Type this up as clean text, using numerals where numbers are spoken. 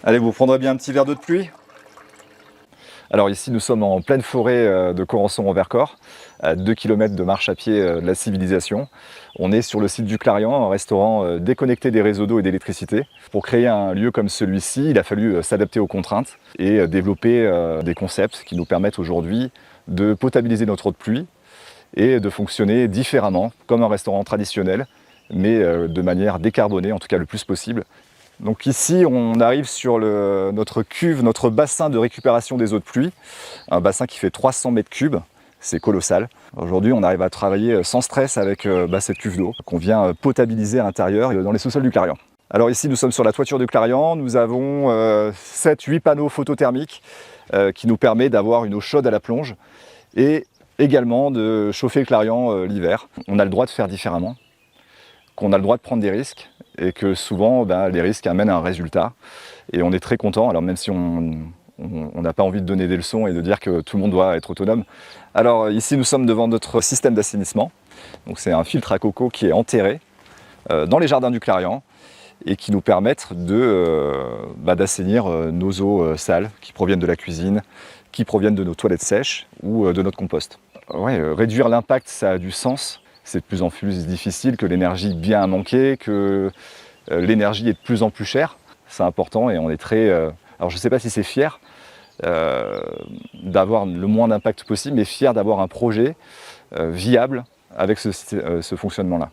Allez, vous prendrez bien un petit verre d'eau de pluie. Alors ici, nous sommes en pleine forêt de Corançon-en-Vercors, à 2 km de marche à pied de la civilisation. On est sur le site du Clarion, un restaurant déconnecté des réseaux d'eau et d'électricité. Pour créer un lieu comme celui-ci, il a fallu s'adapter aux contraintes et développer des concepts qui nous permettent aujourd'hui de potabiliser notre eau de pluie et de fonctionner différemment, comme un restaurant traditionnel, mais de manière décarbonée, en tout cas le plus possible. Donc ici, on arrive sur notre cuve, notre bassin de récupération des eaux de pluie, un bassin qui fait 300 mètres cubes, c'est colossal. Aujourd'hui, on arrive à travailler sans stress avec cette cuve d'eau qu'on vient potabiliser à l'intérieur et dans les sous-sols du Clarion. Alors ici, nous sommes sur la toiture du Clarion, nous avons 7-8 panneaux photothermiques qui nous permettent d'avoir une eau chaude à la plonge et également de chauffer le Clarion l'hiver. On a le droit de faire différemment, qu'on a le droit de prendre des risques et que souvent les risques amènent à un résultat et on est très content, alors même si on n'a pas envie de donner des leçons et de dire que tout le monde doit être autonome. Alors ici nous sommes devant notre système d'assainissement, donc c'est un filtre à coco qui est enterré dans les jardins du Clarion et qui nous permettent d'assainir nos eaux sales qui proviennent de la cuisine, qui proviennent de nos toilettes sèches ou de notre compost. Ouais, réduire l'impact, ça a du sens. C'est de plus en plus difficile, que l'énergie vient à manquer, que l'énergie est de plus en plus chère. C'est important et on est très... alors je ne sais pas si c'est fier d'avoir le moins d'impact possible, mais fier d'avoir un projet viable avec ce fonctionnement-là.